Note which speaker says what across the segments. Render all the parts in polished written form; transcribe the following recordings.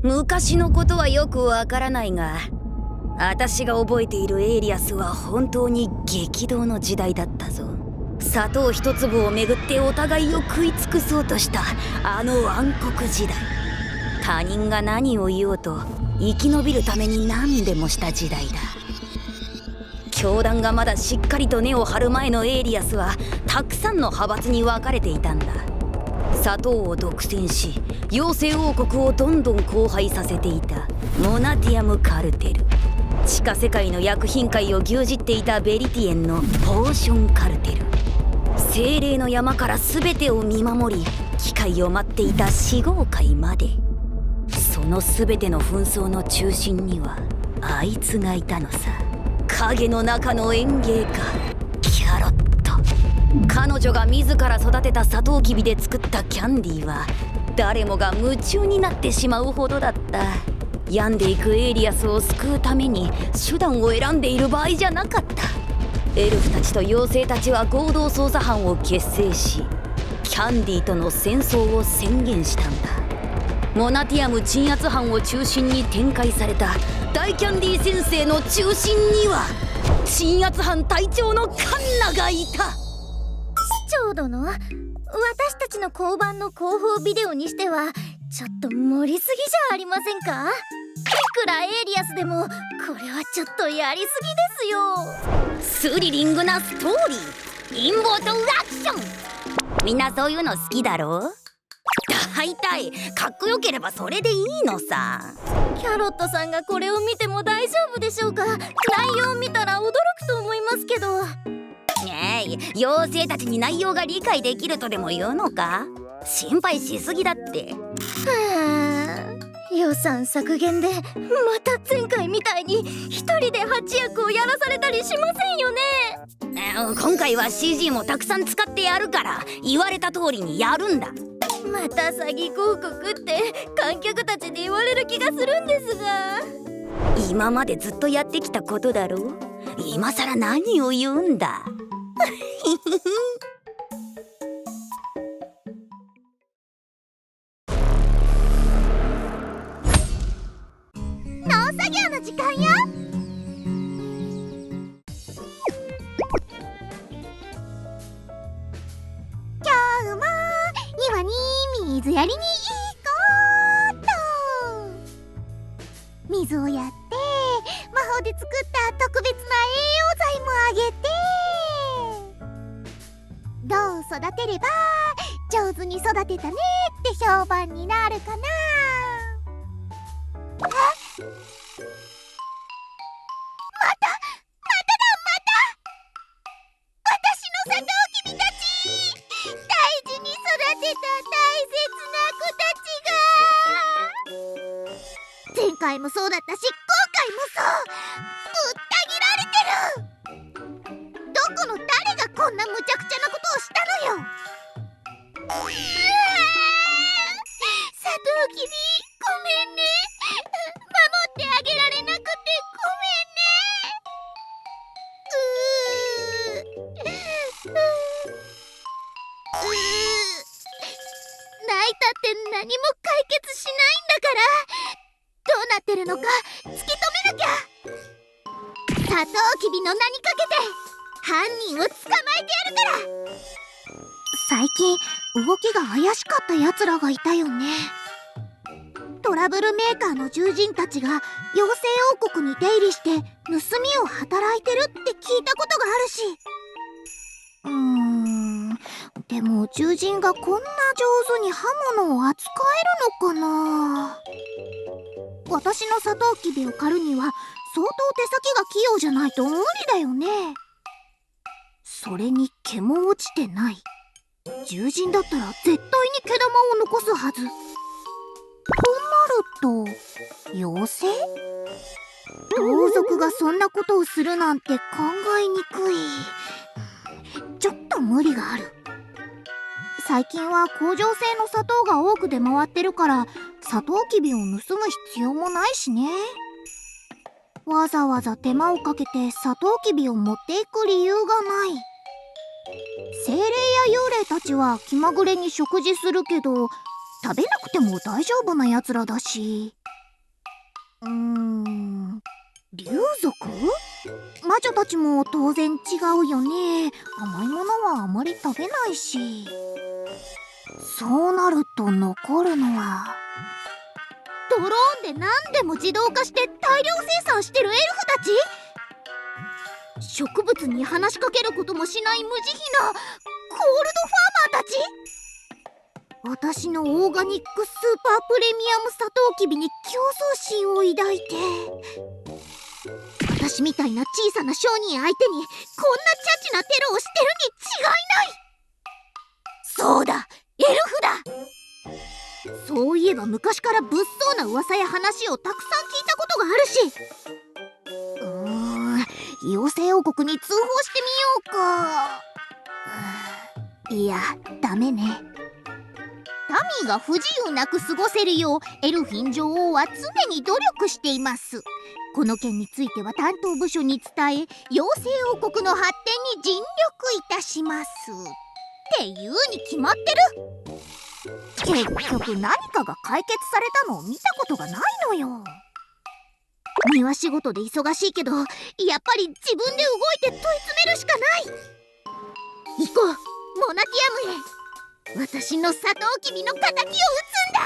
Speaker 1: 昔のことはよくわからないが、私が覚えているエイリアスは本当に激動の時代だったぞ。砂糖一粒をめぐってお互いを食い尽くそうとしたあの暗黒時代。他人が何を言おうと生き延びるために何でもした時代だ。教団がまだしっかりと根を張る前のエイリアスはたくさんの派閥に分かれていたんだ。砂糖を独占し妖精王国をどんどん荒廃させていたモナティアムカルテル、地下世界の薬品界を牛耳っていたベリティエンのポーションカルテル、精霊の山から全てを見守り機会を待っていた四号会まで。その全ての紛争の中心にはあいつがいたのさ。影の中の園芸家キャロット。彼女が自ら育てたサトウキビで作ったキャンディーは誰もが夢中になってしまうほどだった。病んでいくエイリアスを救うために手段を選んでいる場合じゃなかった。エルフたちと妖精たちは合同捜査班を結成しキャンディーとの戦争を宣言したんだ。モナティアム鎮圧班を中心に展開された大キャンディー先生の中心には鎮圧班隊長のカンナがいた。
Speaker 2: 市長殿、私たちの交番の広報ビデオにしてはちょっと盛りすぎじゃありませんか？いくらエイリアスでもこれはちょっとやりすぎですよ。
Speaker 1: スリリングなストーリー、陰謀とアクション、みんなそういうの好きだろ？大体かっこよければそれでいいのさ。
Speaker 2: キャロットさんがこれを見ても大丈夫でしょうか？内容を見たら驚くと思いますけど。
Speaker 1: 妖精たちに内容が理解できるとでも言うのか？心配しすぎだって。
Speaker 2: 予算削減でまた前回みたいに一人で8役をやらされたりしませんよね？
Speaker 1: 今回は CG もたくさん使ってやるから言われた通りにやるんだ。
Speaker 2: また詐欺広告って観客たちに言われる気がするんですが。
Speaker 1: 今までずっとやってきたことだろ。今さら何を言うんだ。
Speaker 2: 農作業の時間よ。今日も庭に水やりに行こうっと。水をやって魔法で作った特別な栄養剤もあげて、どう育てれば上手に育てたねって評判になるかな。前回もそうだったし今回もそう。ぶった切られてる。どこの誰がこんな無茶苦茶なことをしたのよ。サトウキビごめんね。守ってあげられなくてごめんね。泣いたって何も解決しないんだから、どうなってるのか突き止めなきゃ。サトウキビの名にかけて犯人を捕まえてやるから。最近動きが怪しかったやつらがいたよね。トラブルメーカーの獣人たちが妖精王国に出入りして盗みを働いてるって聞いたことがあるし。でも獣人がこんな上手に刃物を扱えるのかな。私のサトウキビを狩るには相当手先が器用じゃないと無理だよね。それに毛も落ちてない。獣人だったら絶対に毛玉を残すはず。となると妖精？盗賊がそんなことをするなんて考えにくい。ちょっと無理がある。最近は工場製の砂糖が多く出回ってるからサトウキビを盗む必要もないしね。わざわざ手間をかけてサトウキビを持っていく理由がない。精霊や幽霊たちは気まぐれに食事するけど食べなくても大丈夫なやつらだし。竜族？魔女たちも当然違うよね。甘いものはあまり食べないし。そうなると残るのはドローンで何でも自動化して大量生産してるエルフたち？植物に話しかけることもしない無慈悲なコールドファーマーたち？私のオーガニックスーパープレミアムサトウキビに競争心を抱いて、私みたいな小さな商人相手にこんなチャチなテロをしてるに違いない。そうだ、エルフだ。そういえば昔から物騒な噂や話をたくさん聞いたことがあるし、妖精王国に通報してみようか。いや、ダメね。タミーが不自由なく過ごせるようエルフィン女王は常に努力しています。この件については担当部署に伝え、妖精王国の発展に尽力いたしますっていうに決まってる。結局何かが解決されたのを見たことがないのよ。庭仕事で忙しいけど、やっぱり自分で動いて問い詰めるしかない。行こう、モナティアムへ。私のサトウキビの仇を討つんだ。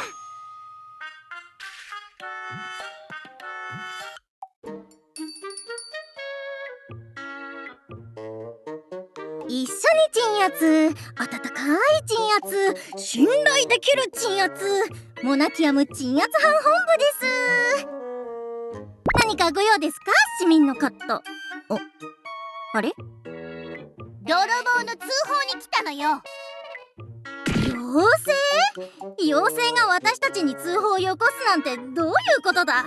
Speaker 2: 一緒に鎮圧、温かい鎮圧、信頼できる鎮圧、モナティアム鎮圧班本部です。何かご用ですか、市民のカット。あれ？泥棒の通報に来たのよ。妖精が私たちに通報をよこすなんてどういうことだ？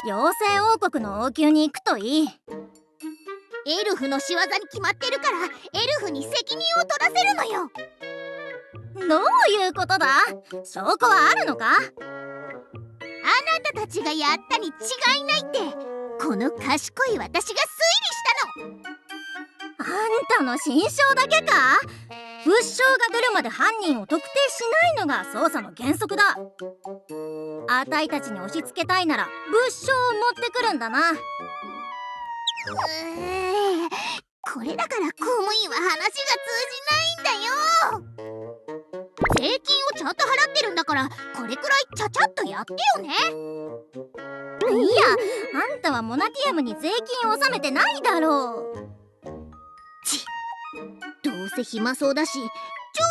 Speaker 2: 妖精王国の王宮に行くといい。エルフの仕業に決まってるからエルフに責任を取らせるのよ。どういうことだ？証拠はあるのか？あなたたちがやったに違いないってこの賢い私が推理したの。あんたの心証だけか？物証が出るまで犯人を特定しないのが捜査の原則だ。あたいたちに押し付けたいなら物証を持ってくるんだな。これだから公務員は話が通じないんだよ。税金をちゃんと払ってるんだからこれくらいちゃちゃっとやってよね。いや、あんたはモナティアムに税金を納めてないだろう。どうせ暇そうだしちょ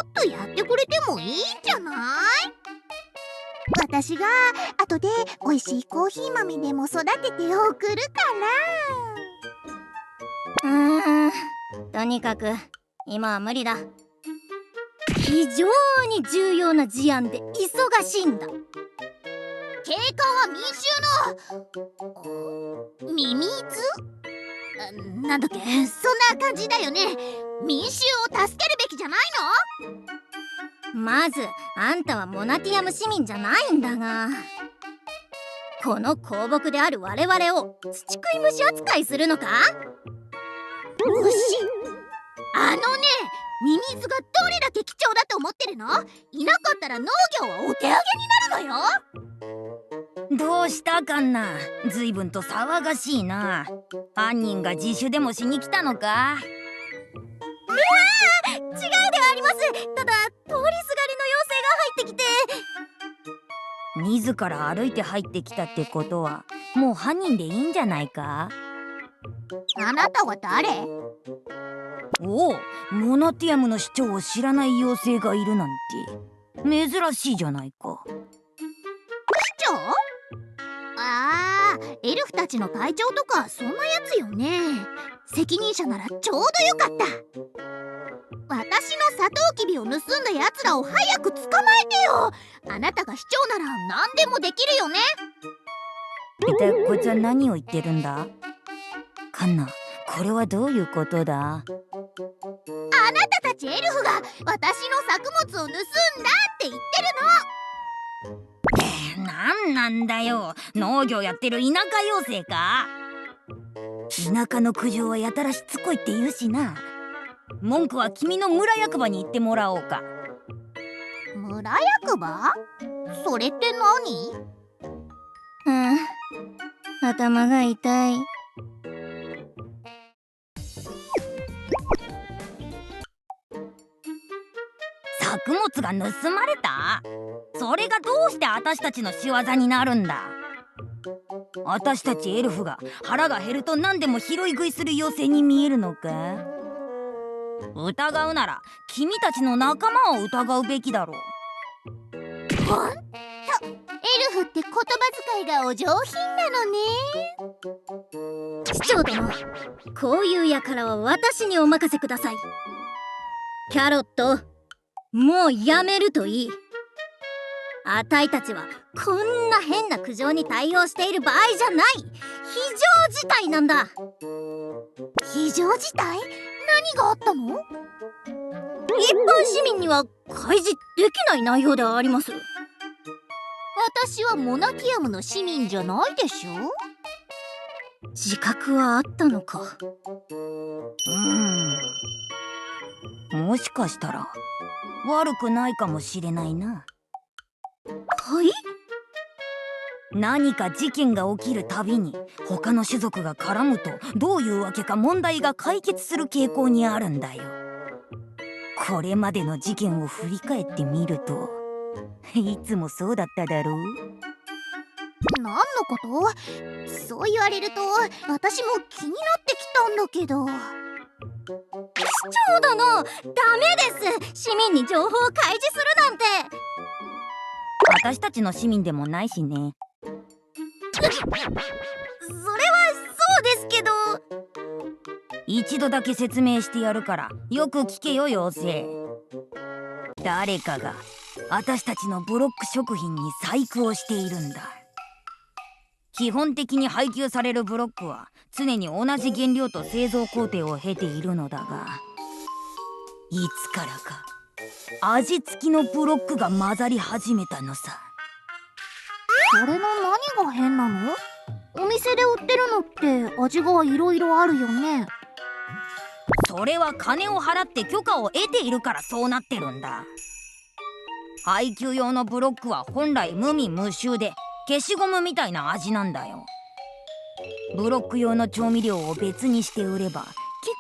Speaker 2: っとやってくれてもいいんじゃない？私が後で美味しいコーヒー豆でも育てて送るから。とにかく今は無理だ。非常に重要な事案で忙しいんだ。警官は民衆のミミズ？なんだっけ、そんな感じだよね。民衆を助けるべきじゃないの？まずあんたはモナティアム市民じゃないんだが、この公僕である我々を土食い虫扱いするのか？虫？ミミズがどれだけ貴重だと思ってるの？いなかったら農業はお手上げになるのよ。
Speaker 1: どうしたかんな。ずいぶんと騒がしいな。犯人が自首でもしに来たのか？
Speaker 2: 違うではあります。ただ通りすがりの妖精が入ってきて。
Speaker 1: 自ら歩いて入ってきたってことはもう犯人でいいんじゃないか？
Speaker 2: あなたは誰？
Speaker 1: おお、モナティアムの市長を知らない妖精がいるなんて珍しいじゃないか。
Speaker 2: 市長？エルフたちの隊長とかそんなやつよね。責任者ならちょうどよかった。私のサトウキビを盗んだやつらを早く捕まえてよ。あなたが市長なら何でもできるよね。
Speaker 1: 一体こいつは何を言ってるんだ？カンナ、これはどういうことだ？
Speaker 2: あなたたちエルフが私の作物を盗んだって言ってるの。
Speaker 1: なんなんだよ、農業やってる田舎妖精か？田舎の苦情はやたらしつこいって言うしな。文句は君の村役場に行ってもらおうか。
Speaker 2: 村役場？それって何？頭が痛い。
Speaker 1: 作物が盗まれた？それがどうして私たちの仕業になるんだ？私たちエルフが腹が減ると何でも拾い食いする妖精に見えるのか？疑うなら君たちの仲間を疑うべきだろう。
Speaker 2: ほんと、エルフって言葉遣いがお上品なのね。市長殿、こういう輩は私にお任せください。キャロット、もうやめるといい。あたいたちはこんな変な苦情に対応している場合じゃない。非常事態なんだ。非常事態？何があったの？一般市民には開示できない内容であります。私はモナキアムの市民じゃないでしょ。自覚はあったのか。
Speaker 1: もしかしたら悪くないかもしれないな。
Speaker 2: はい？
Speaker 1: 何か事件が起きるたびに他の種族が絡むとどういうわけか問題が解決する傾向にあるんだよ。これまでの事件を振り返ってみるといつもそうだっただろう。
Speaker 2: 何のこと？そう言われると私も気になってきたんだけど。市長殿、ダメです。市民に情報を開示するなんて。
Speaker 1: 私たちの市民でもないしね。
Speaker 2: それはそうですけど。
Speaker 1: 一度だけ説明してやるからよく聞けよ妖精。誰かが私たちのブロック食品に細工をしているんだ。基本的に配給されるブロックは常に同じ原料と製造工程を経ているのだが、いつからか味付きのブロックが混ざり始めたのさ。
Speaker 2: それの何が変なの？お店で売ってるのって味がいろいろあるよね。
Speaker 1: それは金を払って許可を得ているからそうなってるんだ。配給用のブロックは本来無味無臭で消しゴムみたいな味なんだよ。ブロック用の調味料を別にして売れば結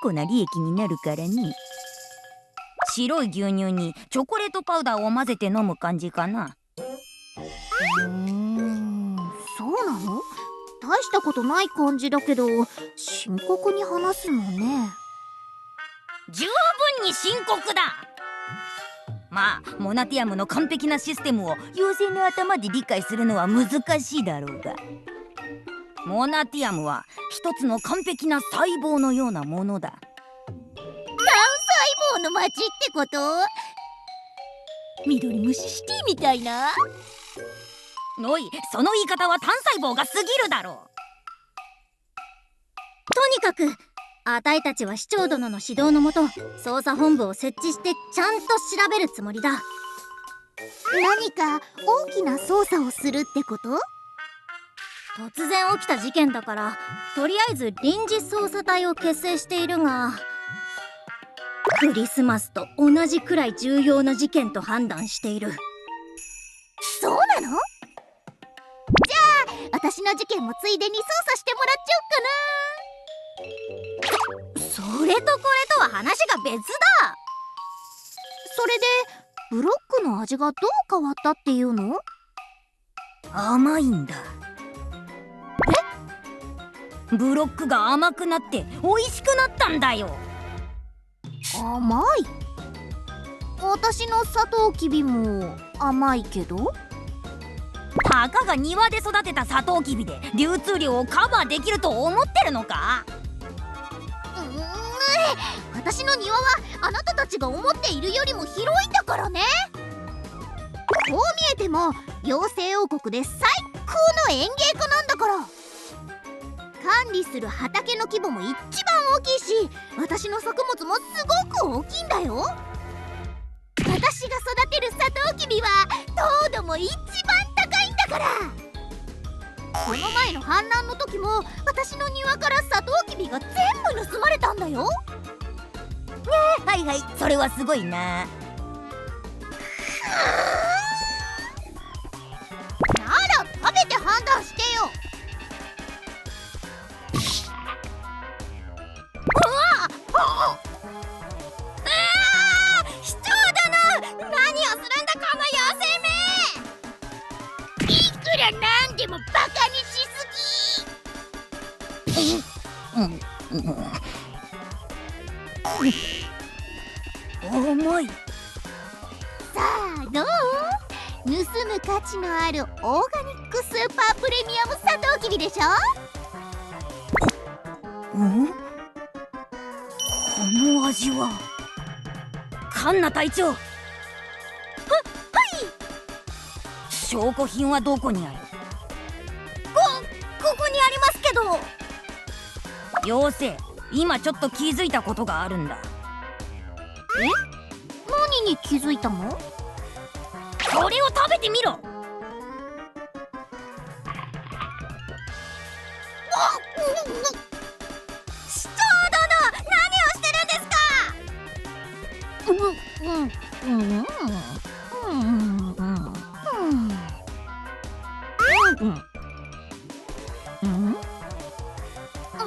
Speaker 1: 構な利益になるからね。白い牛乳にチョコレートパウダーを混ぜて飲む感じかな。
Speaker 2: そうなの？大したことない感じだけど深刻に話すのね。
Speaker 1: 十分に深刻だ。まあモナティアムの完璧なシステムを妖精の頭で理解するのは難しいだろうが、モナティアムは一つの完璧な細胞のようなものだ。
Speaker 2: 単細胞の街ってこと？緑虫シティみたいな。
Speaker 1: おい、その言い方は単細胞が過ぎるだろう。
Speaker 2: とにかくあたいたちは市長殿の指導のもと捜査本部を設置してちゃんと調べるつもりだ。何か大きな捜査をするってこと？突然起きた事件だからとりあえず臨時捜査隊を結成しているが、クリスマスと同じくらい重要な事件と判断している。そうなの？じゃあ私の事件もついでに捜査してもらっちゃおうかな。それとこれとは話が別だ。それでブロックの味がどう変わったっていうの？
Speaker 1: 甘いんだ。ブロックが甘くなって美味しくなったんだよ。
Speaker 2: 甘い？私のサトウキビも甘いけど。
Speaker 1: たかが庭で育てたサトウキビで流通量をカバーできると思ってるのか？
Speaker 2: 私の庭はあなたたちが思っているよりも広いんだからね。こう見えても妖精王国で最高の園芸家なんだから。管理する畑の規模も一番大きいし、私の作物もすごく大きいんだよ。私が育てるサトウキビは糖度も一番高いんだから。この前の反乱の時も私の庭からサトウキビが全部盗まれたんだよ。
Speaker 1: はいはい、それはすごいな。
Speaker 2: なら食べて判断してよ。らなんでもバカにしすぎ。
Speaker 1: 重い。
Speaker 2: さあどう？盗む価値のあるオーガニックスーパープレミアムサトウキビでしょ。
Speaker 1: この味は。カンナ隊長。はい。証拠品はどこにある？ここにありますけど。妖精、今ちょっと気づいたことがあるんだ。
Speaker 2: 何に気づいたの？
Speaker 1: それを食べてみろ。市長殿、何をしてるんですか？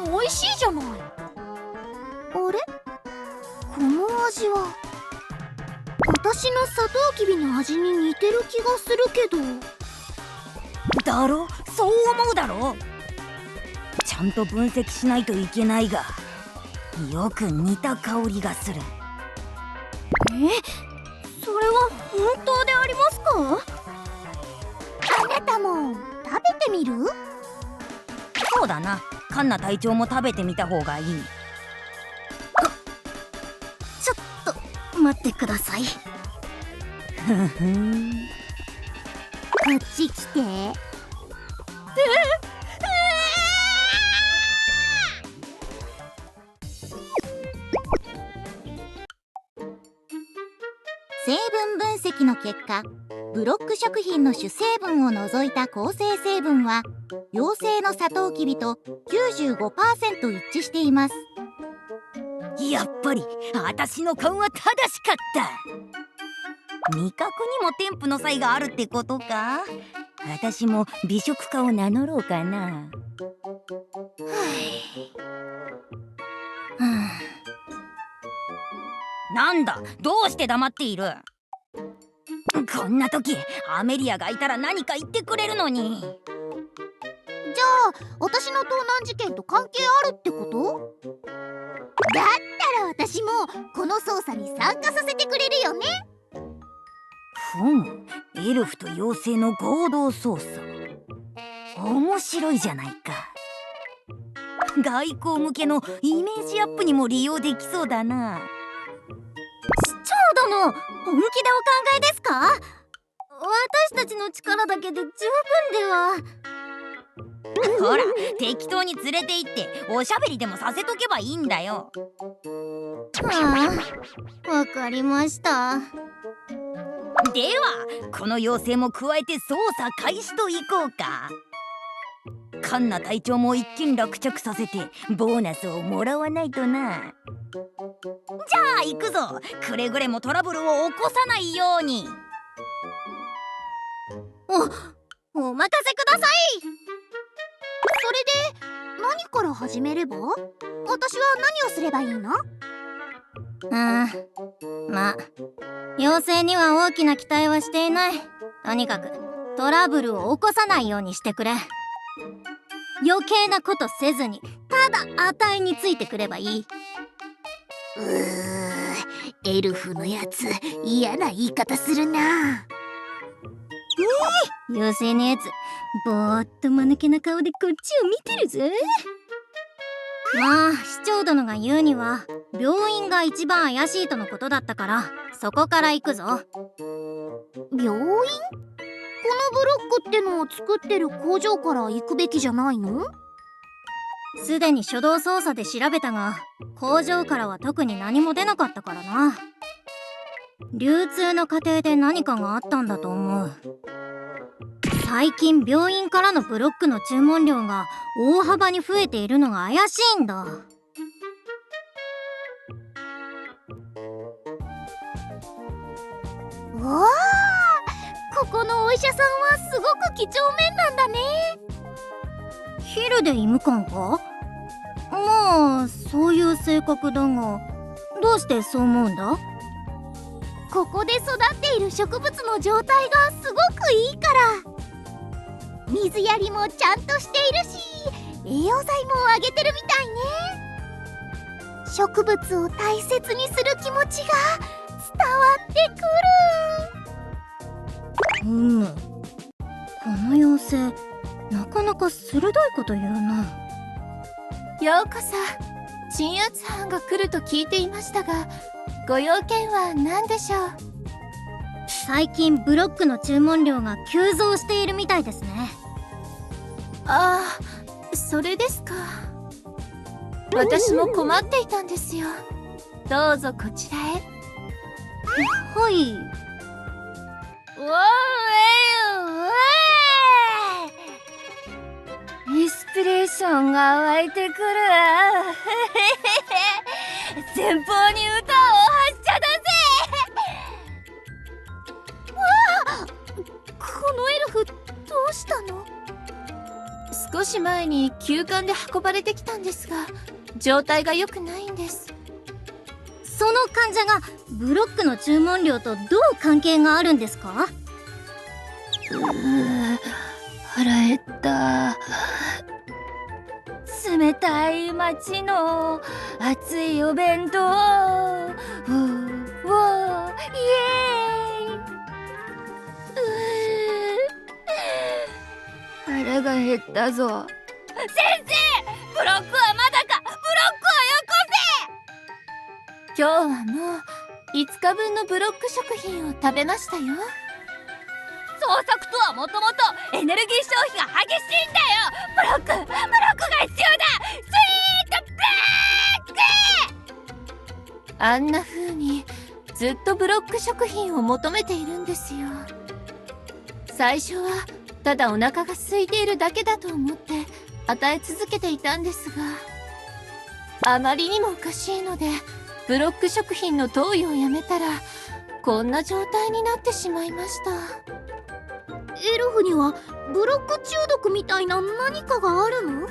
Speaker 2: 美味しいじゃない。あれ？この味は私のサトウキビの味に似てる気がするけど。
Speaker 1: だろ？そう思うだろ？ちゃんと分析しないといけないが、よく似た香りがする。
Speaker 2: それは本当でありますか？あなたも食べてみる？
Speaker 1: そうだな、カンナ隊長も食べてみた方がいい。
Speaker 2: ちょっと待ってください。
Speaker 1: ふふん。
Speaker 2: こっち来て。成分分析の結果、ブロック食品の主成分を除いた構成成分は妖精のサトウキビと 95% 一致しています。
Speaker 1: やっぱり私の勘は正しかった。味覚にも添付の際があるってことか。私も美食家を名乗ろうかな。なんだ、どうして黙っている？こんな時アメリアがいたら何か言ってくれるのに。
Speaker 2: じゃあ私の盗難事件と関係あるってこと？だったら私もこの捜査に参加させてくれるよね。
Speaker 1: エルフと妖精の合同捜査、面白いじゃないか。外交向けのイメージアップにも利用できそうだな。
Speaker 2: 市長殿、本気でお考えですか？私たちの力だけで十分では。
Speaker 1: ほら、適当に連れて行っておしゃべりでもさせとけばいいんだよ。
Speaker 2: わかりました。
Speaker 1: ではこの妖精も加えて捜査開始といこうか。カンナ隊長も一件落着させてボーナスをもらわないとな。じゃあ行くぞ。くれぐれもトラブルを起こさないように。
Speaker 2: お任せください。それで何から始めれば？私は何をすればいいの？まあ妖精には大きな期待はしていない。とにかくトラブルを起こさないようにしてくれ。余計なことせずにただ値についてくればいい。エルフのやつ嫌な言い方するな。妖精のやつぼーっと間抜けな顔でこっちを見てるぜ。まあ市長殿が言うには病院が一番怪しいとのことだったから、そこから行くぞ。病院？このブロックってのを作ってる工場から行くべきじゃないの？すでに初動捜査で調べたが、工場からは特に何も出なかったからな。流通の過程で何かがあったんだと思う。最近病院からのブロックの注文量が大幅に増えているのが怪しいんだ。おー、ここのお医者さんはすごく几帳面なんだね。ヒルで医務官か？まあそういう性格だが、どうしてそう思うんだ？ここで育っている植物の状態がすごくいいから。水やりもちゃんとしているし、栄養剤もあげてるみたいね。植物を大切にする気持ちが伝わってくる。
Speaker 3: この妖精なかなか鋭いこと言うな。
Speaker 4: ようこそ。鎮圧班が来ると聞いていましたが、ご用件は何でしょう？
Speaker 3: 最近ブロックの注文量が急増しているみたいですね。
Speaker 4: ああ、それですか。私も困っていたんですよ。どうぞこちらへ。
Speaker 3: はい。
Speaker 1: インスピレーションが湧いてくる。前方に歌を発射だぜ。
Speaker 2: このエルフどうしたの？
Speaker 4: 少し前に急患で運ばれてきたんですが、状態が良くないんです。
Speaker 3: その患者がブロックの注文量とどう関係があるんですか？
Speaker 1: 腹減った。冷たい街の熱いお弁当。イエーイ。腹が減ったぞ。先生、ブロックはまだか。ブロックをよこせ。
Speaker 4: 今日はもう5日分のブロック食品を食べましたよ。
Speaker 1: 創作とはもともとエネルギー消費が激しいんだよ。ブロックが必要だ。スイートブラック。
Speaker 4: あんな風にずっとブロック食品を求めているんですよ。最初はただお腹が空いているだけだと思って与え続けていたんですが、あまりにもおかしいのでブロック食品の投与をやめたらこんな状態になってしまいました。
Speaker 2: エルフにはブロック中毒みたいな何かがあるの？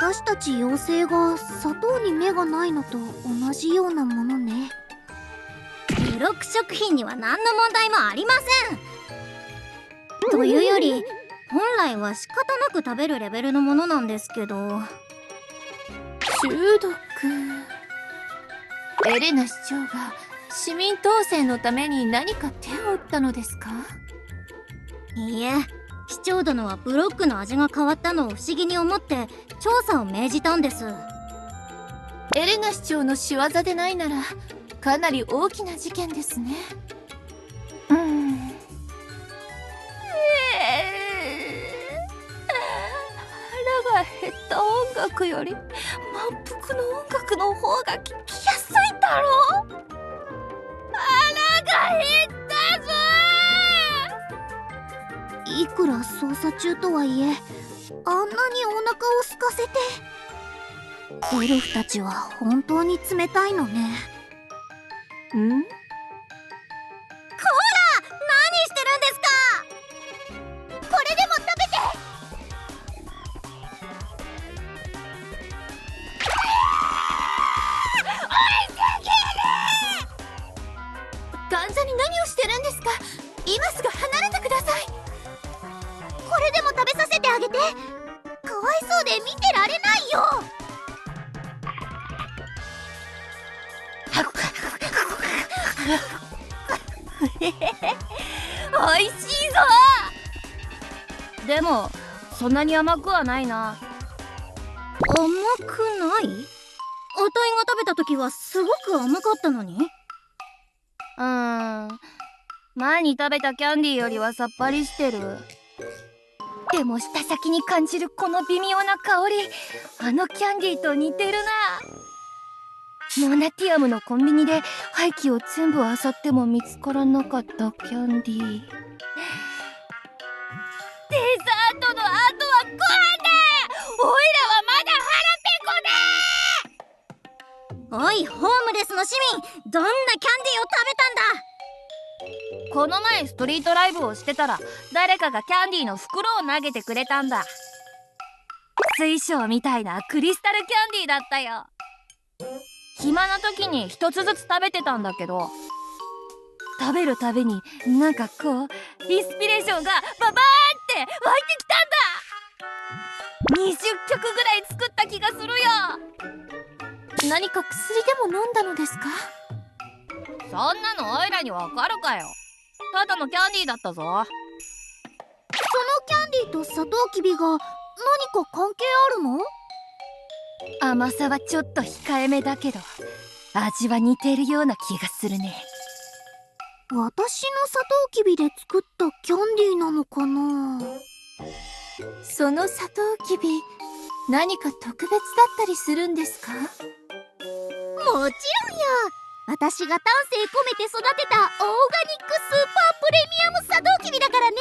Speaker 2: 私たち妖精が砂糖に目がないのと同じようなものね。
Speaker 3: ブロック食品には何の問題もありません。というより本来は仕方なく食べるレベルのものなんですけど。
Speaker 4: 中毒。エレナ市長が市民統制のために何か手を打ったのですか？
Speaker 3: いいえ、市長殿はブロックの味が変わったのを不思議に思って調査を命じたんです。
Speaker 4: エレナ市長の仕業でないならかなり大きな事件ですね。
Speaker 1: 腹が減った音楽より満腹の音楽の方が聞きやすいだろ。腹が減ったぞ。
Speaker 2: いくら捜査中とはいえ、あんなにお腹を空かせて。エルフたちは本当に冷たいのね。
Speaker 3: こら、何してるんですか？
Speaker 2: これでも食べて。
Speaker 4: 患者に何をしてるんですか？今すぐ離れてください。
Speaker 2: これでも食べさせてあげて。かわいそうで見てられないよ。
Speaker 1: おいしいぞ。でもそんなに甘くはないな。
Speaker 3: 甘くない？あたいが食べた時はすごく甘かったのに。
Speaker 1: 前に食べたキャンディーよりはさっぱりしてる。でも舌先に感じるこの微妙な香り、あのキャンディーと似てるな。モナティアムのコンビニで廃棄を全部漁っても見つからなかったキャンディー。デザートの後はご飯だ。おいらはまだ腹ペコだ。
Speaker 3: おい、ホームレスの市民、どんなキャンディーを食べたんだ？
Speaker 1: この前ストリートライブをしてたら誰かがキャンディーの袋を投げてくれたんだ。水晶みたいなクリスタルキャンディーだったよ。暇な時に一つずつ食べてたんだけど、食べるたびになんかこうインスピレーションがババーって湧ぐらい作った気がするよ。
Speaker 4: 何か薬でも飲んだのですか？
Speaker 1: そんなのオイラにわかるかよ。ただのキャンディーだったぞ。
Speaker 2: そのキャンディーとサトウキビが何か関係あるの？
Speaker 5: 甘さはちょっと控えめだけど味は似てるような気がするね。
Speaker 2: 私のサトウキビで作ったキャンディーなのかな？
Speaker 4: そのサトウキビ、何か特別だったりするんですか？
Speaker 2: もちろんよ。私が丹精込めて育てたオーガニックスーパープレミアムサトウキビだからね。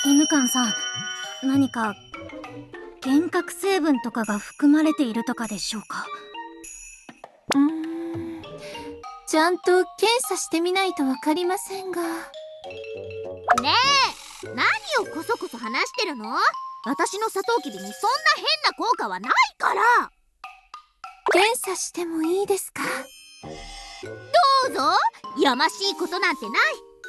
Speaker 3: イムカンさん、何か幻覚成分とかが含まれているとかでしょうか？
Speaker 4: ちゃんと検査してみないとわかりませんが。
Speaker 2: ねえ、何をこそこそ話してるの？私のサトウキビにそんな変な効果はないから。
Speaker 4: 検査してもいいですか？
Speaker 2: どうぞ。やましいことなんてない。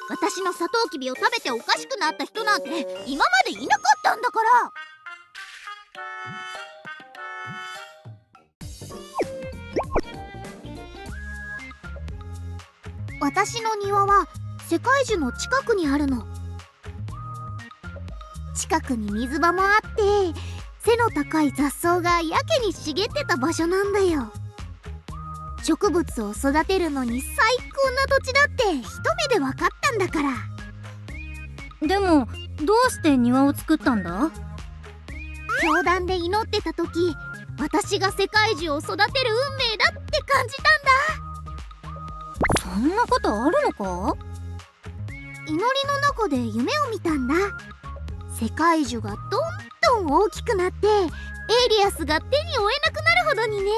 Speaker 2: 私のサトウキビを食べておかしくなった人なんて今までいなかったんだから。私の庭は世界樹の近くにあるの。近くに水場もあって背の高い雑草がやけに茂ってた場所なんだよ。植物を育てるのに最高な土地だって一目で分かったんだから。
Speaker 3: でもどうして庭を作ったんだ？
Speaker 2: 教団で祈ってた時、私が世界樹を育てる運命だって感じたんだ。
Speaker 3: そんなことあるのか？
Speaker 2: 祈りの中で夢を見たんだ。世界樹がどんどん大きくなってエイリアスが手に負えなくなるほどにね。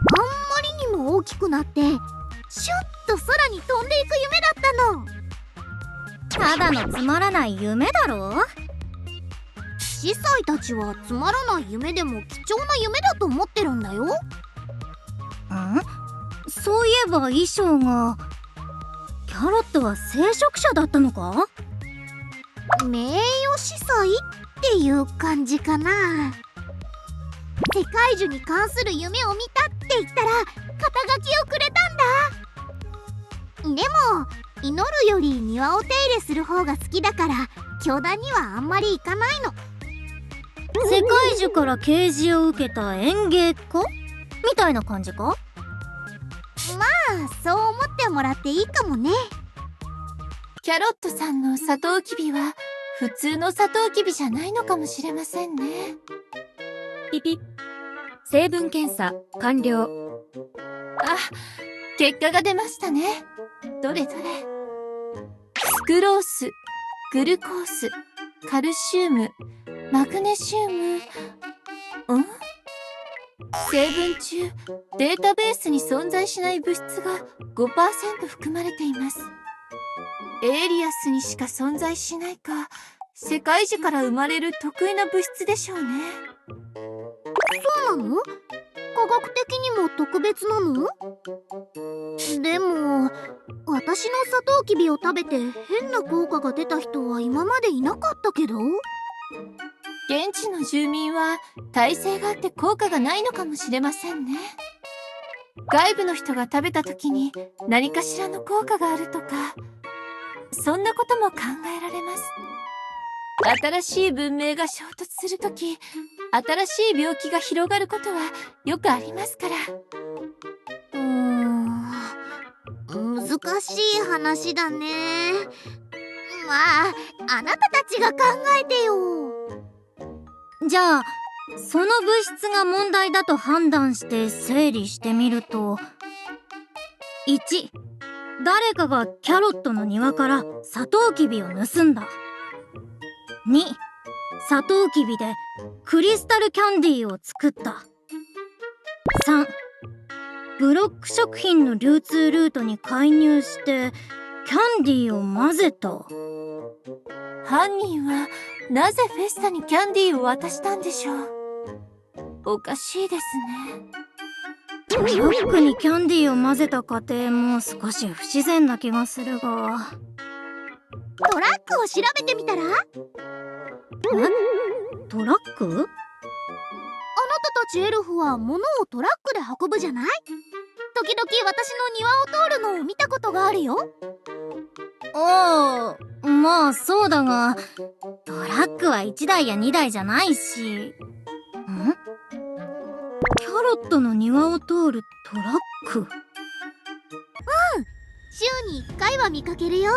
Speaker 2: あんまりにも大きくなってシュッと空に飛んでいく夢だったの。
Speaker 3: ただのつまらない夢だろ。
Speaker 2: 司祭たちはつまらない夢でも貴重な夢だと思ってるんだよ。
Speaker 3: そういえば衣装がキャロットは聖職者だったのか？
Speaker 2: 名誉司祭っていう感じかな。世界樹に関する夢を見たって言ったら肩書きをくれたんだ。でも祈るより庭を手入れする方が好きだから教団にはあんまり行かないの。
Speaker 3: 世界樹から啓示を受けた園芸家みたいな感じか？
Speaker 2: まあそう思ってもらっていいかもね。
Speaker 4: キャロットさんのサトウキビは普通のサトウキビじゃないのかもしれませんね。
Speaker 5: ピピッ。成分検査完了。
Speaker 4: あ、結果が出ましたね。どれどれ。スクロース、グルコース、カルシウム、マグネシウム。成分中、データベースに存在しない物質が 5% 含まれています。エイリアスにしか存在しないか、世界樹から生まれる得意な物質でしょうね。
Speaker 2: そうなの？科学的にも特別なの？でも私のサトウキビを食べて変な効果が出た人は今までいなかったけど。
Speaker 4: 現地の住民は耐性があって効果がないのかもしれませんね。外部の人が食べた時に何かしらの効果があるとか、そんなことも考えられます。新しい文明が衝突する時、新しい病気が広がることはよくありますから。
Speaker 2: 難しい話だね。まああなたたちが考えてよ。
Speaker 3: じゃあその物質が問題だと判断して整理してみると、1、誰かがキャロットの庭からサトウキビを盗んだ。2、サトウキビでクリスタルキャンディーを作った。3、ブロック食品の流通ルートに介入してキャンディーを混ぜた。
Speaker 4: 犯人はなぜフェスタにキャンディーを渡したんでしょう。おかしいですね。
Speaker 3: リュックにキャンディーを混ぜた過程も少し不自然な気がするが。
Speaker 2: トラックを調べてみたら？
Speaker 3: トラック？
Speaker 2: あなたたちエルフは物をトラックで運ぶじゃない？時々私の庭を通るのを見たことがあるよ。
Speaker 3: ああ、まあそうだが、トラックは1台や2台じゃないし。キャロットの庭を通るトラック？
Speaker 2: 週に1回は見かけるよ。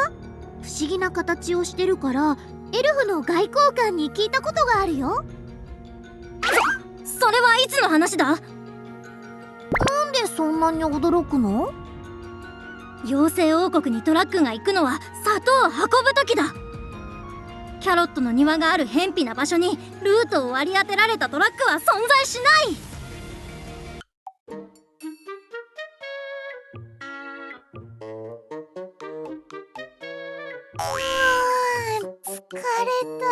Speaker 2: 不思議な形をしてるからエルフの外交官に聞いたことがあるよ。
Speaker 3: それはいつの話だ？
Speaker 2: なんでそんなに驚くの？
Speaker 3: 妖精王国にトラックが行くのは砂糖を運ぶ時だ。キャロットの庭がある偏僻な場所にルートを割り当てられたトラックは存在しない。
Speaker 2: 疲れた。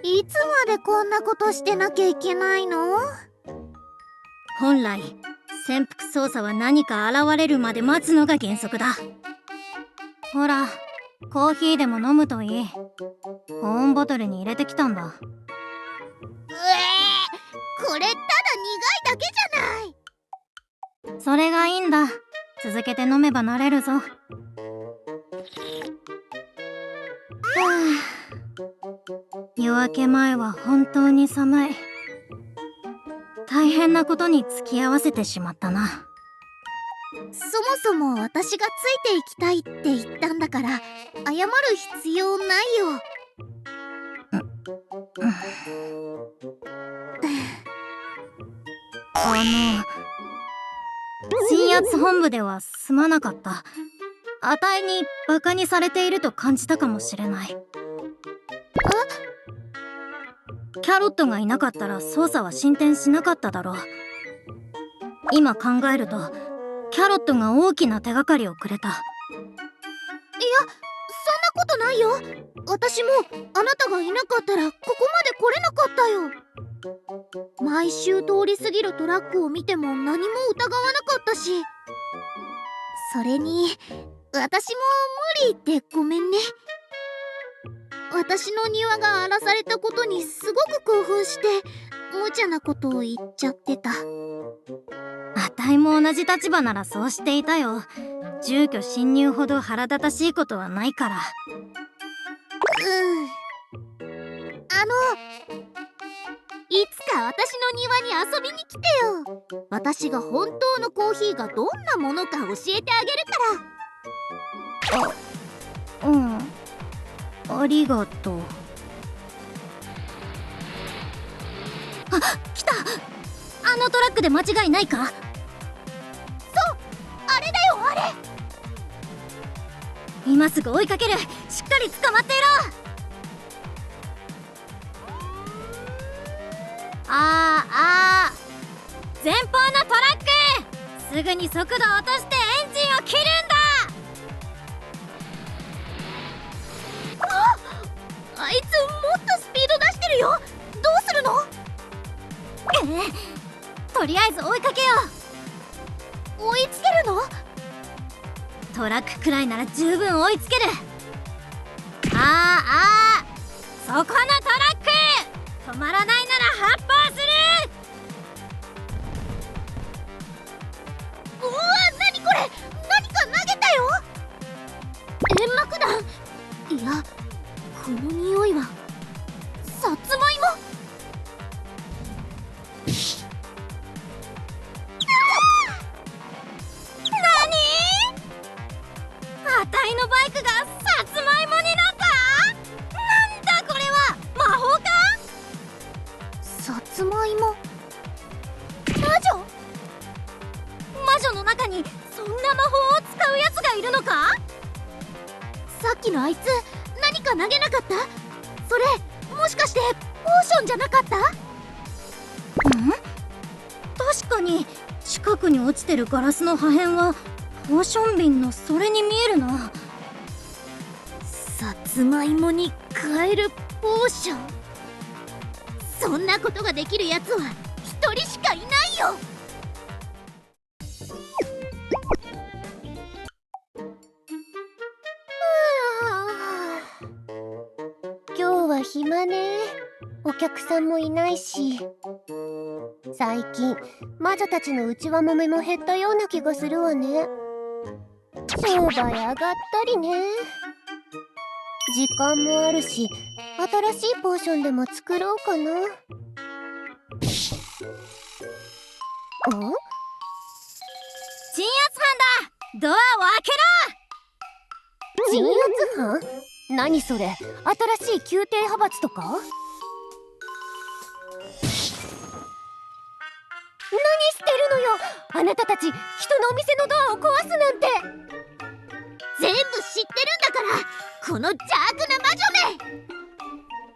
Speaker 2: いつまでこんなことしてなきゃいけないの？
Speaker 3: 本来潜伏捜査は何か現れるまで待つのが原則だ。ほら、コーヒーでも飲むといい。保温ボトルに入れてきたんだ。
Speaker 2: これただ苦いだけじゃない。
Speaker 3: それがいいんだ。続けて飲めばなれるぞ。夜明け前は本当に寒い。大変なことに付き合わせてしまったな。
Speaker 2: そもそも私がついていきたいって言ったんだから謝る必要ないよ。
Speaker 3: 鎮圧本部ではすまなかった。あたいにバカにされていると感じたかもしれない。キャロットがいなかったら捜査は進展しなかっただろう。今考えるとキャロットが大きな手がかりをくれた。
Speaker 2: いや、そんなことないよ。私もあなたがいなかったらここまで来れなかったよ。毎週通り過ぎるトラックを見ても何も疑わなかったし、それに私も無理言ってごめんね。私の庭が荒らされたことにすごく興奮して無茶なことを言っちゃってた。
Speaker 3: あたいも同じ立場ならそうしていたよ。住居侵入ほど腹立たしいことはないから。
Speaker 2: いつか私の庭に遊びに来てよ。私が本当のコーヒーがどんなものか教えてあげるから。
Speaker 3: ありがとう。あ、来た。あのトラックで間違いないか？
Speaker 2: そう、あれだよ、あれ。
Speaker 3: 今すぐ追いかける。しっかり捕まっていろ。前方のトラック、すぐに速度を落としてエンジンを切るんだ。
Speaker 2: あいつもっとスピード出してるよ。どうするの？
Speaker 3: とりあえず追いかけよ
Speaker 2: 追いつけるの？
Speaker 3: う。トラックくらいなら十分追いつける。そこのトラック、止まらないなら発砲する。
Speaker 2: うわ、なにこれ？何か投げたよ。煙幕弾。いや、この匂いはさつまいも。
Speaker 3: あたいのバイクがさつまいもになった。なんだこれは、魔法か？
Speaker 2: さつまいも。
Speaker 3: 魔女の中にそんな魔法を使うやつがいるのか？
Speaker 2: さっきのあいつ何か投げなかった？それもしかしてポーションじゃなかった？
Speaker 3: 確かに近くに落ちてるガラスの破片はポーション瓶のそれに見えるな。
Speaker 2: さつまいもに変えるポーション。そんなことができるやつは一人しかいないよ。今日は一暇ね。お客さんもいないし。最近魔女たちの内輪もめも減ったような気がするわね。商売上がったりね。時間もあるし、新しいポーションでも作ろうかな。
Speaker 3: 鎮圧犯だ。ドアを開け
Speaker 2: 鎮圧犯？何それ、新しい宮廷派閥とか？何してるのよ、あなたたち。人のお店のドアを壊すなんて。全部知ってるんだから、この邪悪な魔女め。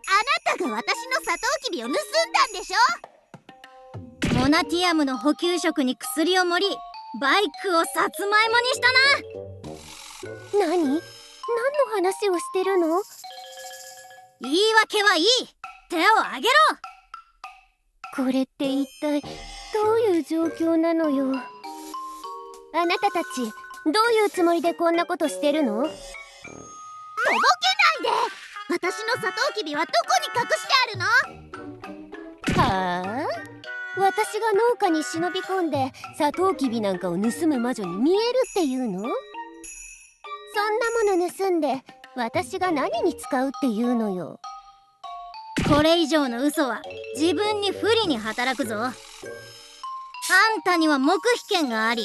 Speaker 2: あなたが私のサトウキビを盗んだんでしょ。
Speaker 3: ろ。モナティアムの補給食に薬を盛り、バイクをさつまいもにしたな。
Speaker 2: 何の話をしてるの？
Speaker 3: 言い訳はいい。手を挙げろ。
Speaker 2: これって一体どういう状況なのよ。あなたたちどういうつもりでこんなことしてるの？とぼけないで。私のサトウキビはどこに隠してあるの？はあ？私が農家に忍び込んでサトウキビなんかを盗む魔女に見えるっていうの？そんなもの盗んで私が何に使うっていうのよ。
Speaker 3: これ以上の嘘は自分に不利に働くぞ。あんたには黙秘権があり。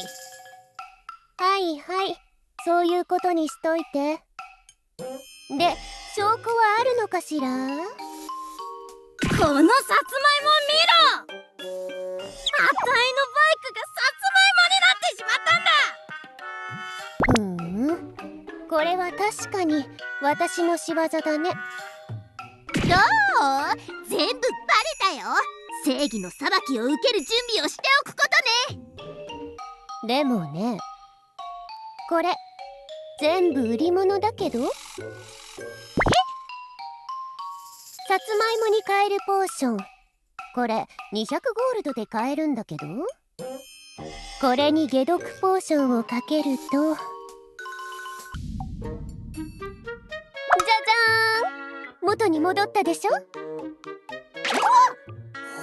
Speaker 2: はいはい、そういうことにしといて。で、証拠はあるのかしら？
Speaker 3: このさつまいもを見ろ。あたいのバイクがさつまいもになってしまったんだ。
Speaker 2: これは確かに私の仕業だね。どう？全部バレたよ。正義の裁きを受ける準備をしておくことね。でもね、これ全部売り物だけど。さつまいもに変えるポーション、これ200ゴールドで買えるんだけど、これに解毒ポーションをかけると、じゃじゃーん、元に戻ったでしょ。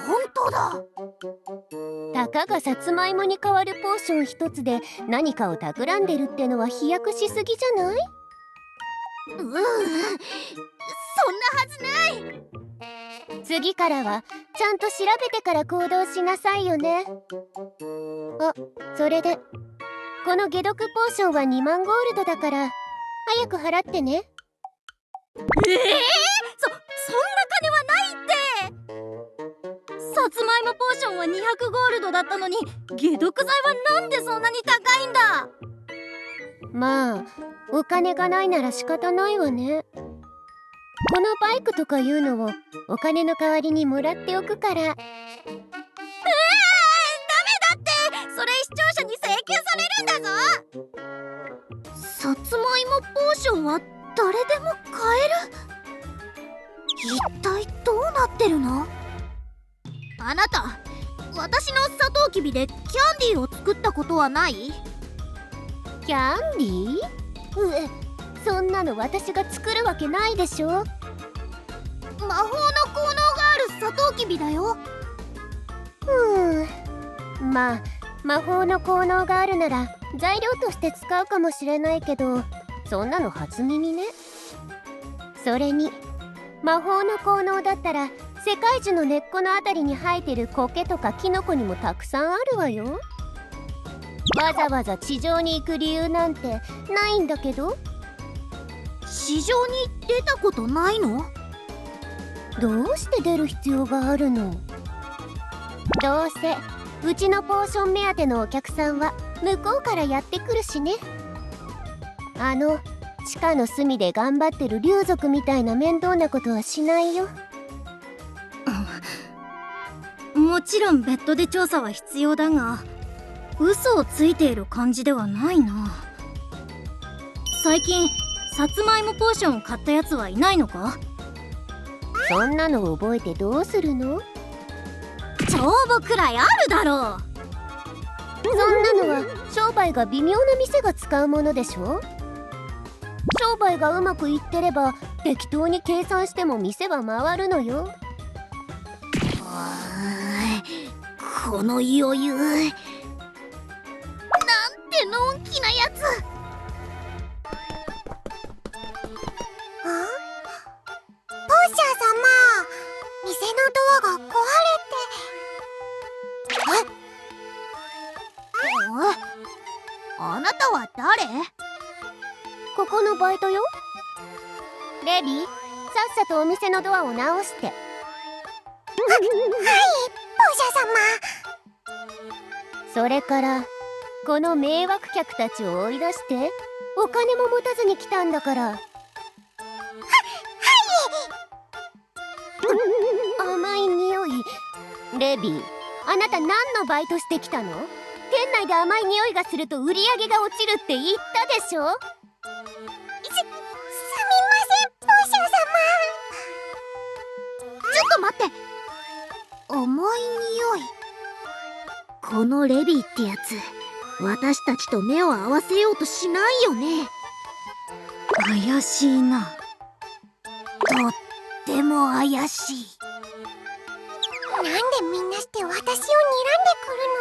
Speaker 2: 本当だ。たかがさつまいもに変わるポーション一つで何かを企んでるってのは飛躍しすぎじゃない？そんなはずない。次からはちゃんと調べてから行動しなさいよね。あ、それでこの解毒ポーションは2万ゴールドだから早く払ってね。
Speaker 3: そんな金はないって。さつまいもポーションは200ゴールドだったのに、解毒剤はなんでそんなに高いんだ。
Speaker 2: まあお金がないなら仕方ないわね。このバイクとかいうのをお金の代わりにもらっておくから。ダメだ
Speaker 3: って。それ視聴者に請求されるんだぞ。
Speaker 2: さつまいもポーションは誰でも買える？一体どうなってるの？あなた、私のサトウキビでキャンディーを作ったことはない？キャンディー？そんなの私が作るわけないでしょ。魔法の効能があるサトウキビだよ。まあ魔法の効能があるなら材料として使うかもしれないけど、そんなの初耳ね。それに魔法の効能だったら世界樹の根っこのあたりに生えてる苔とかキノコにもたくさんあるわよ。わざわざ地上に行く理由なんてないんだけど。地上に出たことないの？どうして出る必要があるの？どうせうちのポーション目当てのお客さんは向こうからやってくるしね。地下の隅で頑張ってる竜族みたいな面倒なことはしないよ。
Speaker 3: もちろん別途で調査は必要だが、嘘をついている感じではないな。最近さつまいもポーションを買ったやつはいないのか？
Speaker 2: そんなの覚えてどうするの？
Speaker 3: 帳簿くらいあるだろう。
Speaker 2: そんなのは商売が微妙な店が使うものでしょ。商売がうまくいってれば適当に計算しても店は回るのよ。
Speaker 1: この余裕、
Speaker 2: なんてのんきなやつ。ポッシャー様、店のドアが壊れて。あなたは誰？ここのバイトよ。レビー、さっさとお店のドアを直して。はい、ポッシャー様。それからこの迷惑客たちを追い出して。お金も持たずに来たんだから。はい。甘い匂い。レビー、あなた何のバイトしてきたの？店内で甘い匂いがすると売り上げが落ちるって言ったでしょ。すみません、ポッシャー様。ちょっと待って。甘い匂い。このレビーってやつ、私たちと目を合わせようとしないよね。
Speaker 3: 怪しいな。
Speaker 2: とっても怪しい。なんでみんなして私を睨んでくるの？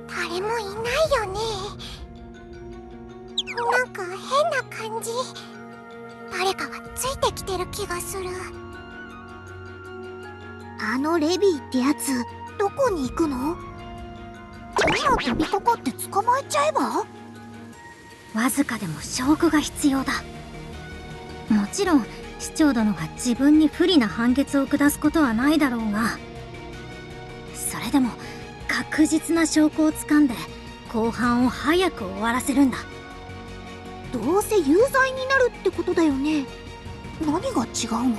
Speaker 2: 誰もいないよね。なんか変な感じ。誰かがついてきてる気がする。あのレビーってやつ、どこに行くの？今飛びかかって捕まえちゃえば？
Speaker 3: わずかでも証拠が必要だ。もちろん市長殿が自分に不利な判決を下すことはないだろうが、それでも確実な証拠をつかんで公判を早く終わらせるんだ。
Speaker 2: どうせ有罪になるってことだよね。何が違うの？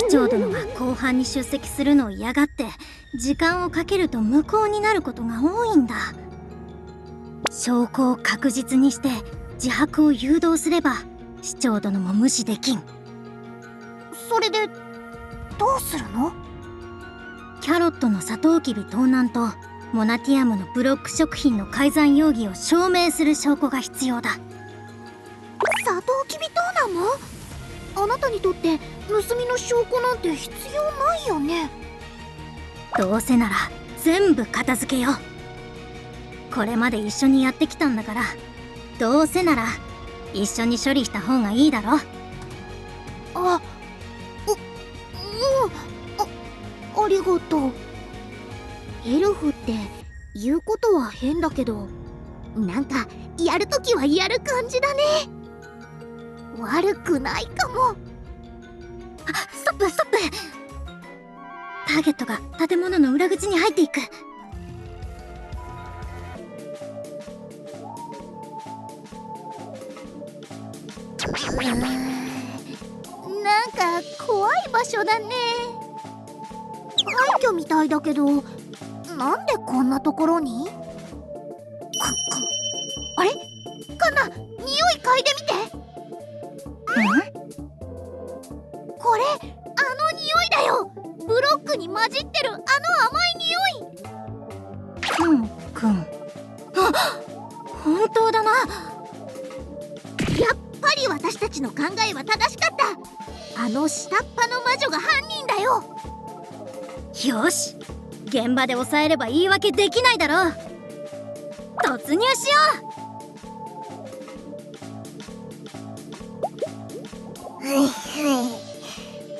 Speaker 3: 市長殿が公判に出席するのを嫌がって時間をかけると無効になることが多いんだ。証拠を確実にして自白を誘導すれば市長殿も無視できん。
Speaker 2: それでどうするの？
Speaker 3: キャロットのサトウキビ盗難とモナティアムのブロック食品の改ざん容疑を証明する証拠が必要だ。
Speaker 2: サトウキビ盗難も？あなたにとって盗みの証拠なんて必要ないよね。
Speaker 3: どうせなら全部片付けよう。これまで一緒にやってきたんだから、どうせなら一緒に処理した方がいいだろ。
Speaker 2: ありがとう。エルフって言うことは変だけど、なんかやるときはやる感じだね。悪くないかも。
Speaker 3: ストップストップ。ターゲットが建物の裏口に入っていく。
Speaker 2: なんか怖い場所だね。廃墟みたいだけど、なんでこんなところに？あれ？カナ、匂い嗅いでみて。これ、あの匂いだよ。ブロックに混じってるあの甘い匂い。
Speaker 3: くん。あ、本当だな。
Speaker 2: やっぱり私たちの考えは正しかった。あの下っ端の魔女が犯人だよ。
Speaker 3: よし、現場で抑えれば言い訳できないだろう。突入しよ
Speaker 2: う。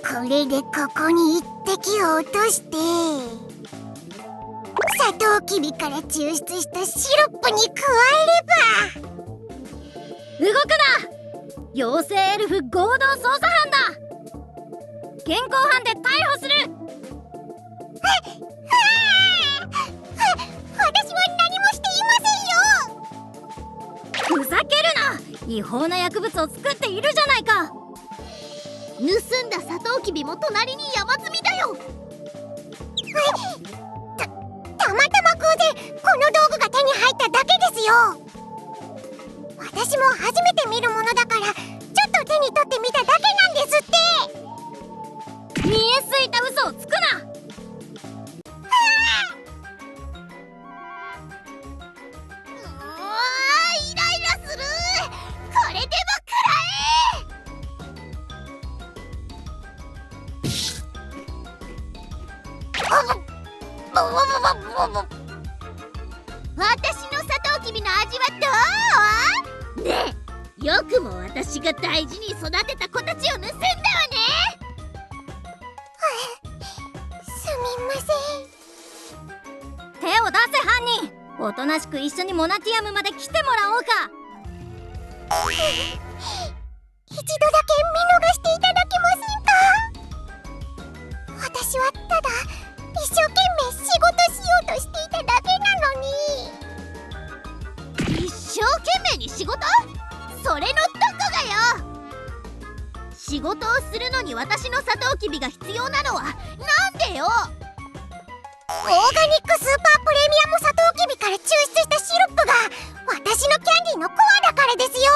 Speaker 2: これでここに一滴を落として、サトウキビから抽出したシロップに加えれば。
Speaker 3: 動くな。妖精エルフ合同捜査班だ。現行犯で逮捕する。
Speaker 2: 私は何もしていませんよ。
Speaker 3: ふざけるな。違法な薬物を作っているじゃないか。
Speaker 2: 盗んだサトウキビも隣に山積みだよ。たまたま偶然この道具が手に入っただけですよ。私も初めて見るものだからちょっと手に取ってみただけなんですって。
Speaker 3: 見えす
Speaker 2: 私のサトウキビの味はどう？ねえ、よくも私が大事に育てた子たちを盗んだわね。すみません。
Speaker 3: 手を出せ犯人。おとなしく一緒にモナティアムまで来てもらおうか。
Speaker 2: 一度だけ見逃していただけませんか？私はただ一生懸命仕事しようとしていただけなのに。一生懸命に仕事？それのどこがよ。仕事をするのに私のサトウキビが必要なのはなんでよ。オーガニックスーパープレミアムサトウキビから抽出したシロップが私のキャンディーのコアだからですよ。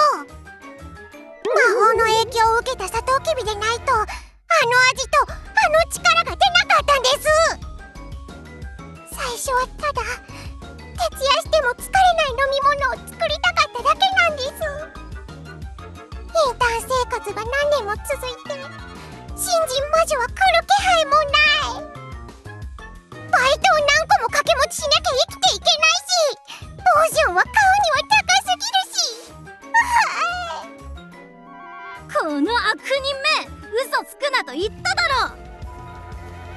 Speaker 2: 魔法の影響を受けたサトウキビでないとあの味とあの力が出なかったんです。最初はただ徹夜しても疲れない飲み物を作りたかっただけなんです。インターン生活が何年も続いて新人魔女は来る気配もない。バイトを何個も掛け持ちしなきゃ生きていけないし、ポーションは買うには高すぎるし。
Speaker 3: この悪人め、嘘つくなと言っただろ。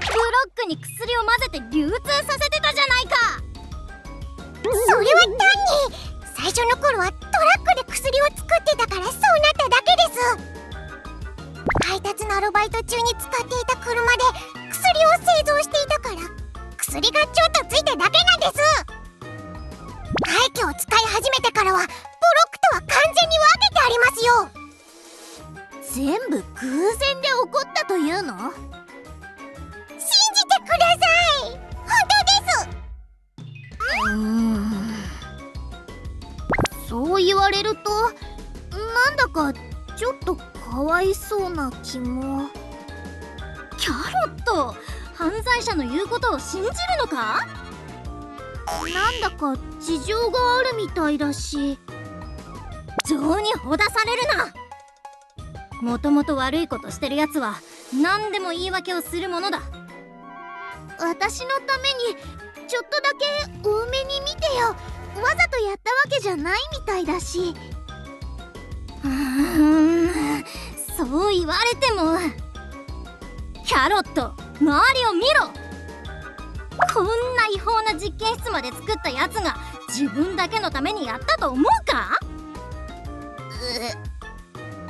Speaker 3: ブロックに薬を混ぜて流通させてたじゃないか。
Speaker 2: それは単に最初の頃はトラックで薬を作ってたからそうなっただけです。配達のアルバイト中に使っていた車で薬を製造していたから薬がちょっとついただけなんです。廃墟を使い始めてからはブロックとは完全に分けてありますよ。全部偶然で起こったというの？信じてください。本当です。そう言われるとなんだかちょっとかわいそうな気も。
Speaker 3: キャロット、犯罪者の言うことを信じるのか？
Speaker 2: なんだか事情があるみたいだし。
Speaker 3: 情にほだされるな。もともと悪いことしてるやつは何でも言い訳をするものだ。
Speaker 2: 私のためにちょっとだけ多めに見てよ。わざとやったわけじゃないみたいだし。
Speaker 3: そう言われても。キャロット、周りを見ろ。こんな違法な実験室まで作ったやつが自分だけのためにやったと思うか？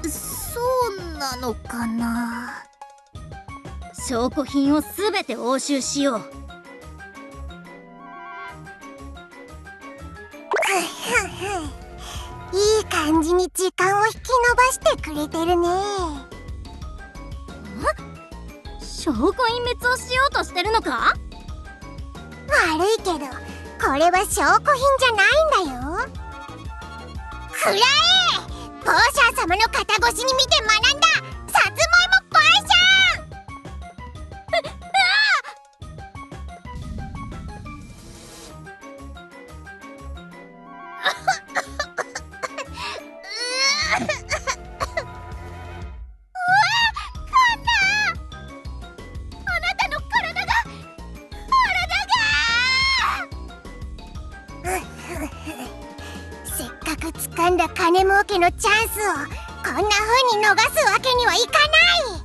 Speaker 2: そうなのかな。
Speaker 3: 証拠品をすべて押収しよう。
Speaker 2: いい感じに時間を引き延ばしてくれてるね。
Speaker 3: 証拠隠滅をしようとしてるのか？
Speaker 2: 悪いけどこれは証拠品じゃないんだよ。くらえ！ポーシャー様の肩越しに見て学んださつまいもポーション。せっかく掴んだ金儲けのチャンスをこんな風に逃すわけにはいかない。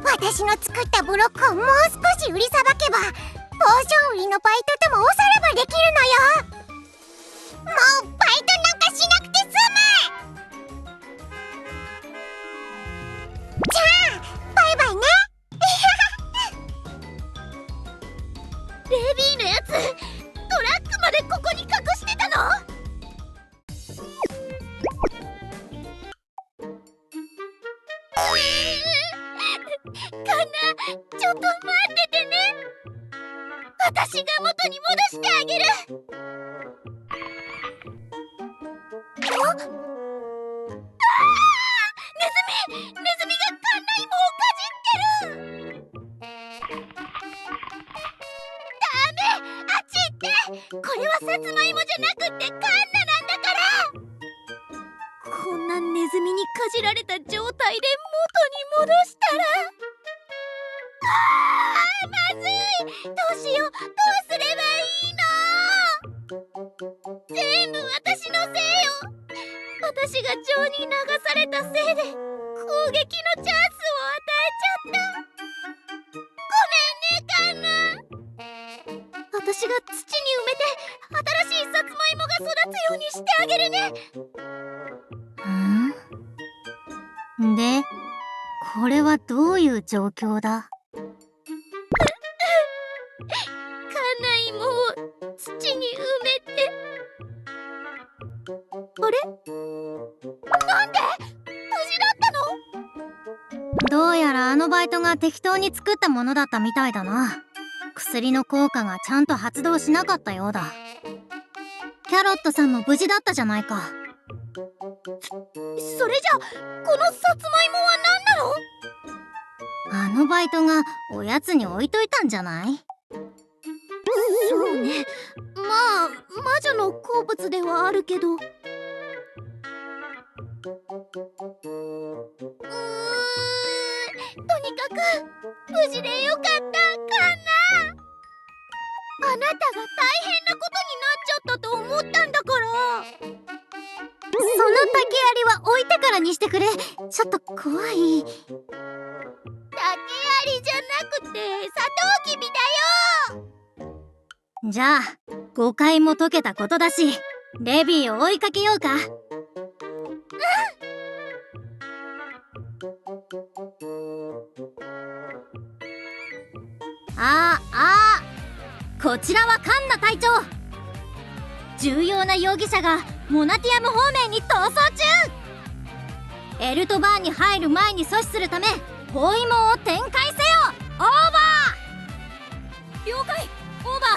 Speaker 2: 私の作ったブロックをもう少し売りさばけばポーション売りのバイトともおさらばできるのよ。もうバイトなんかしなくて済む。じゃあバイバイね。レビーのやつトラックまでここに隠してたの？カナ、ちょっと待っててね。私が元に戻してあげる。あ！ネズミがカンナ芋をかじってる。ダメ、あっち行って。これはさつまいもじゃなくってカンナなんだから。こんなネズミにかじられた状態で元に戻したら、まずい。うしよう。どうすればいいの？全部私のせいよ。私が情に流されたせいで攻撃のチャンスを与えちゃった。ごめんね、カンナ。私が土に埋めて新しいさつまいもが育つようにしてあげるね。
Speaker 3: で、これはどういう状況だ？
Speaker 2: カナイモを土に埋めて。あれ？なんで？無事だったの？
Speaker 3: どうやらあのバイトが適当に作ったものだったみたいだな。薬の効果がちゃんと発動しなかったようだ。キャロットさんも無事だったじゃないか。
Speaker 2: それじゃこのさつまいもは何なの？
Speaker 3: あのバイトがおやつに置いといたんじゃない？
Speaker 2: そうね。まあ魔女の好物ではあるけど。とにかく無事でよかった、カンナ。あなたが大変なことになっちゃったと思ったんだから。
Speaker 3: その竹槍は置いてからにしてくれ。ちょっと怖い。
Speaker 2: 竹槍じゃなくてサトウキビだよ。
Speaker 3: じゃあ誤解も解けたことだし、レビーを追いかけようか。こちらはカンナ隊長。重要な容疑者がモナティアム方面に逃走中。エルトバーンに入る前に阻止するため包囲網を展開せよ。オーバー。
Speaker 4: 了解、オーバー。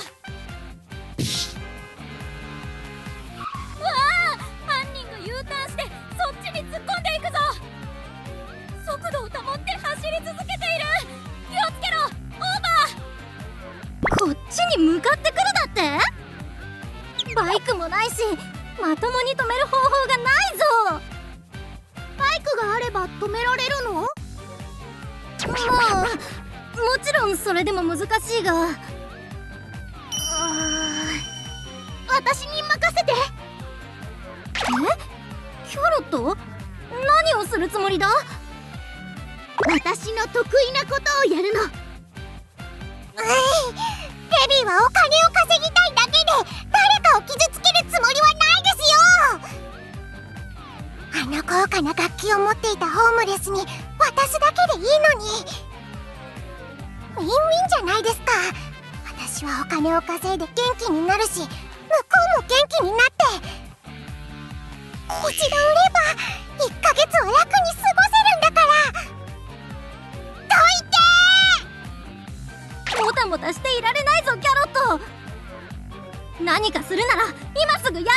Speaker 4: わあ、犯人が U ターンしてそっちに突っ込んでいくぞ。速度を保って走り続けている。気をつけろ、オーバ
Speaker 3: こっちに向かってくるだって？バイクもないしまともに止める方法がないぞ。
Speaker 2: バイクがあれば止められるの？
Speaker 3: もちろんそれでも難しいが、
Speaker 2: 私に任せて。
Speaker 3: キャロット？何をするつもりだ？
Speaker 2: 私の得意なことをやるの。レビーはお金を稼ぎたいだけで誰かを傷つけるつもりはないですよ。あの高価な楽器を持っていたホームレスに渡すだけでいいのに。ウィンウィンじゃないですか。私はお金を稼いで元気になるし、向こうも元気になって、一度売れば1ヶ月は楽に過ごせるんだから。
Speaker 3: もたもたしていられないぞキャロット。何かするなら今すぐやれ。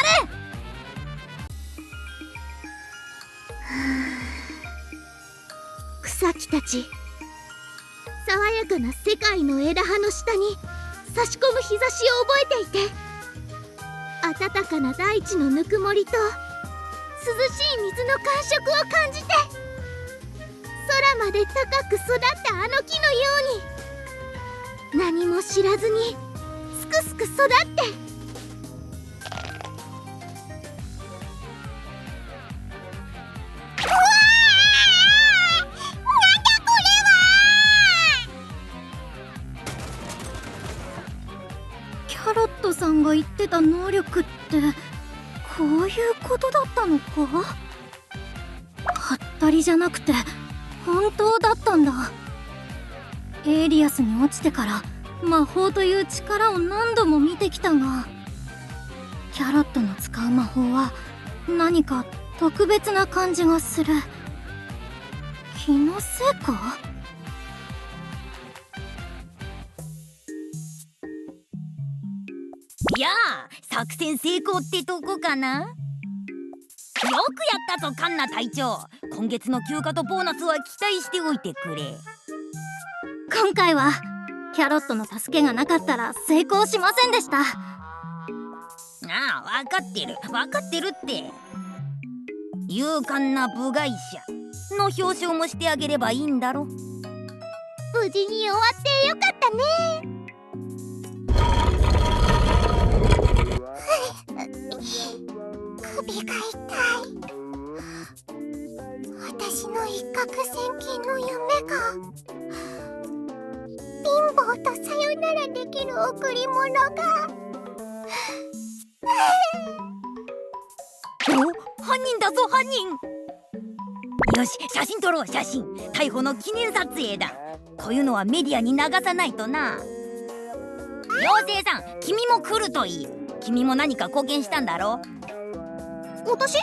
Speaker 2: 草木たち、爽やかな世界の枝葉の下に差し込む日差しを覚えていて、暖かな大地のぬくもりと涼しい水の感触を感じて、空まで高く育ったあの木のように何も知らずにすくすく育って。うわー！なんだこれは！
Speaker 3: キャロットさんが言ってた能力ってこういうことだったのか？はったりじゃなくて本当だったんだ。エイリアスに落ちてから魔法という力を何度も見てきたが、キャロットの使う魔法は何か特別な感じがする。気のせいか？
Speaker 1: やあ、作戦成功ってとこかな。よくやったぞカンナ隊長。今月の休暇とボーナスは期待しておいてくれ。
Speaker 3: 今回はキャロットの助けがなかったら成功しませんでした。
Speaker 1: ああ、分かってる分かってるって。勇敢な部外者の表彰もしてあげればいいんだろ。
Speaker 2: 無事に終わってよかったね。夢が貧乏とさよならできる贈り物が
Speaker 1: お、犯人だぞ犯人。よし、写真撮ろう写真。逮捕の記念撮影だ。こういうのはメディアに流さないとな。妖精さん、君も来るといい。君も何か貢献したんだろ。
Speaker 2: 私？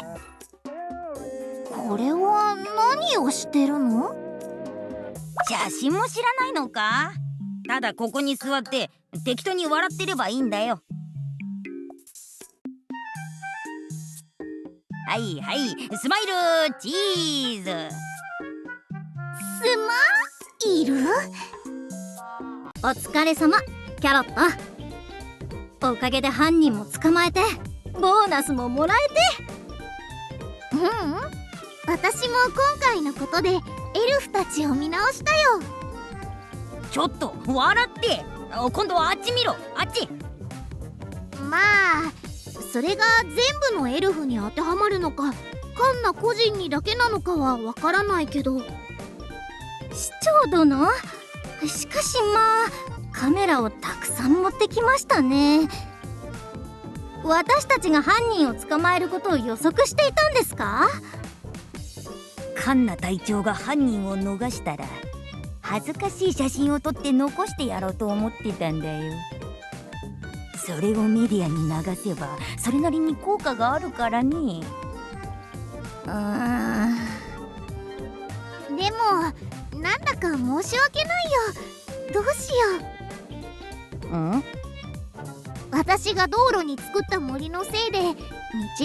Speaker 2: これは何をしてるの？
Speaker 1: 写真も知らないのか。ただここに座って適当に笑ってればいいんだよ。はいはい、スマイルチーズ。
Speaker 2: スマイル？
Speaker 3: お疲れ様キャロット。おかげで犯人も捕まえてボーナスももらえて。
Speaker 2: 私も今回のことでエルフたちを見直したよ。
Speaker 1: ちょっと笑って。今度はあっち見ろ、あっち。
Speaker 2: まあそれが全部のエルフに当てはまるのかカンナ個人にだけなのかはわからないけど。
Speaker 3: 市長殿、しかしまあカメラをたくさん持ってきましたね。私たちが犯人を捕まえることを予測していたんですか？
Speaker 1: カンナ隊長が犯人を逃したら恥ずかしい写真を撮って残してやろうと思ってたんだよ。それをメディアに流せばそれなりに効果があるからね。
Speaker 2: でもなんだか申し訳ないよ。どうしよう。私が道路に作った森のせいで道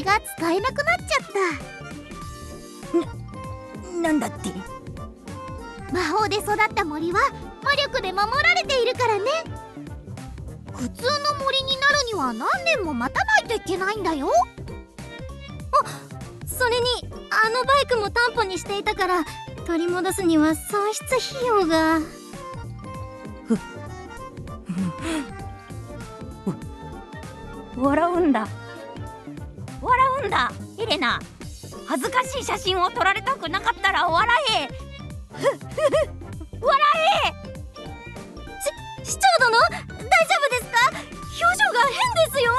Speaker 2: が使えなくなっちゃった。
Speaker 1: なんだって？
Speaker 2: 魔法で育った森は魔力で守られているからね。普通の森になるには何年も待たないといけないんだよ。
Speaker 3: それにあのバイクも担保にしていたから取り戻すには損失費用が。
Speaker 1: 笑うんだエレナ。恥ずかしい写真を撮られたくなかったら笑え。
Speaker 3: 市長殿、大丈夫ですか？表情が変ですよ。